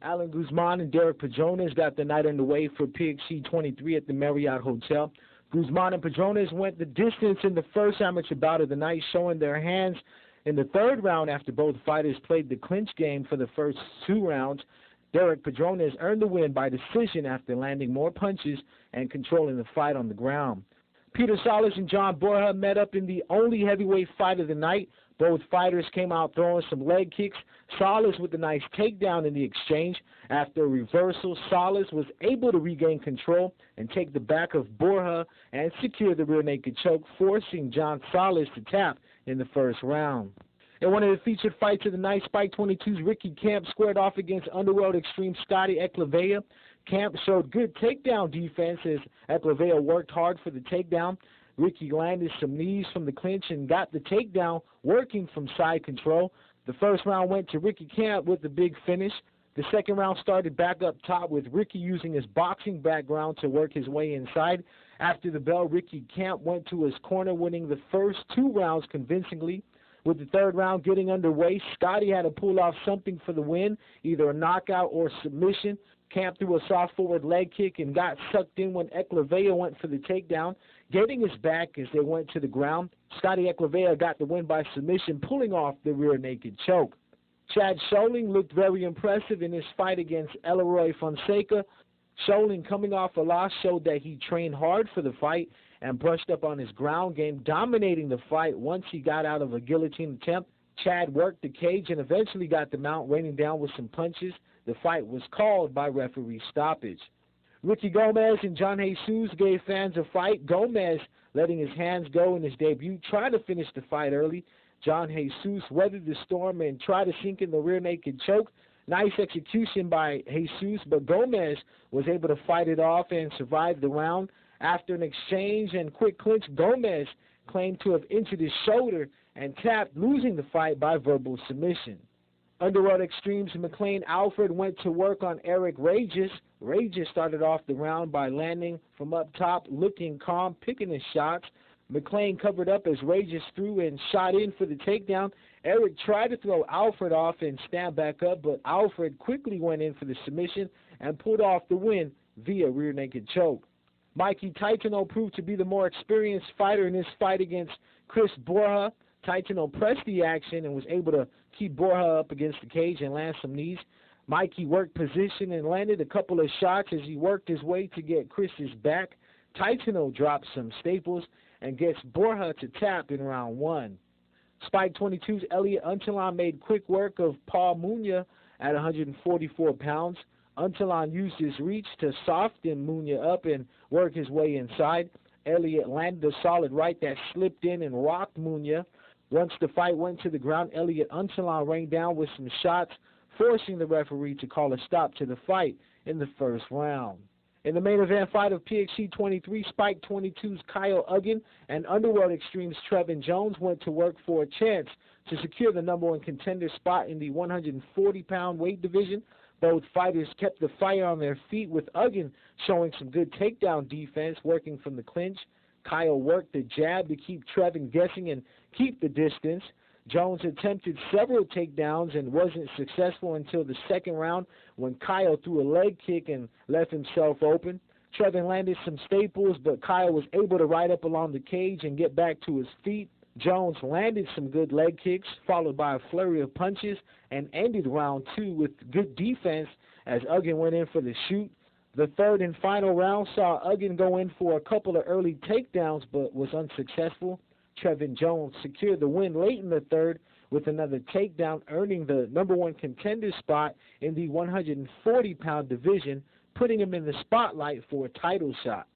Alan Guzman and Derek Padrones got the night underway for PXC 23 at the Marriott Hotel. Guzman and Padrones went the distance in the first amateur bout of the night, showing their hands in the third round after both fighters played the clinch game for the first 2 rounds. Derek Padrones earned the win by decision after landing more punches and controlling the fight on the ground. Peter Salas and John Borja met up in the only heavyweight fight of the night. Both fighters came out throwing some leg kicks. Salas with a nice takedown in the exchange. After a reversal, Salas was able to regain control and take the back of Borja and secure the rear naked choke, forcing John Salas to tap in the first round. In one of the featured fights of the night, Spike 22's Ricky Camp squared off against Underworld Extreme Scotty Eclavea. Camp showed good takedown defense as Eclavea worked hard for the takedown. Ricky landed some knees from the clinch and got the takedown working from side control. The first round went to Ricky Camp with the big finish. The second round started back up top with Ricky using his boxing background to work his way inside. After the bell, Ricky Camp went to his corner, winning the first 2 rounds convincingly. With the third round getting underway, Scotty had to pull off something for the win, either a knockout or submission. Camp threw a soft forward leg kick and got sucked in when Eclavea went for the takedown, getting his back as they went to the ground. Scotty Eclavea got the win by submission, pulling off the rear naked choke. Chad Scholing looked very impressive in his fight against Elroy Fonseca. Scholing, coming off a loss, showed that he trained hard for the fight and brushed up on his ground game, dominating the fight once he got out of a guillotine attempt. Chad worked the cage and eventually got the mount, raining down with some punches. The fight was called by referee stoppage. Ricky Gomez and John Jesus gave fans a fight. Gomez, letting his hands go in his debut, tried to finish the fight early. John Jesus weathered the storm and tried to sink in the rear naked choke. Nice execution by Jesus, but Gomez was able to fight it off and survive the round. After an exchange and quick clinch, Gomez claimed to have injured his shoulder and tapped, losing the fight by verbal submission. Underworld Extreme's McLean Alfred went to work on Eric Regis. Regis started off the round by landing from up top, looking calm, picking his shots. McLean covered up as Regis threw and shot in for the takedown. Eric tried to throw Alfred off and stand back up, but Alfred quickly went in for the submission and pulled off the win via rear naked choke. Mikey Titano proved to be the more experienced fighter in his fight against Chris Borja. Titano pressed the action and was able to keep Borja up against the cage and land some knees. Mikey worked position and landed a couple of shots as he worked his way to get Chris's back. Titano dropped some staples and gets Borja to tap in round 1. Spike 22's Elliot Untalan made quick work of Paul Munya at 144 pounds. Untalan used his reach to soften Munya up and work his way inside. Elliot landed a solid right that slipped in and rocked Munya. Once the fight went to the ground, Elliot Untalan rained down with some shots, forcing the referee to call a stop to the fight in the first round. In the main event fight of PXC 23, Spike 22's Kyle Uggan and Underworld Extreme's Trevin Jones went to work for a chance to secure the #1 contender spot in the 140-pound weight division. Both fighters kept the fire on their feet, with Uggan showing some good takedown defense, working from the clinch. Kyle worked the jab to keep Trevin guessing and keep the distance. Jones attempted several takedowns and wasn't successful until the second round when Kyle threw a leg kick and left himself open. Trevin landed some staples, but Kyle was able to ride up along the cage and get back to his feet. Jones landed some good leg kicks, followed by a flurry of punches, and ended round 2 with good defense as Uggan went in for the shoot. The third and final round saw Uggan go in for a couple of early takedowns, but was unsuccessful. Trevin Jones secured the win late in the third with another takedown, earning the #1 contender spot in the 140-pound division, putting him in the spotlight for a title shot.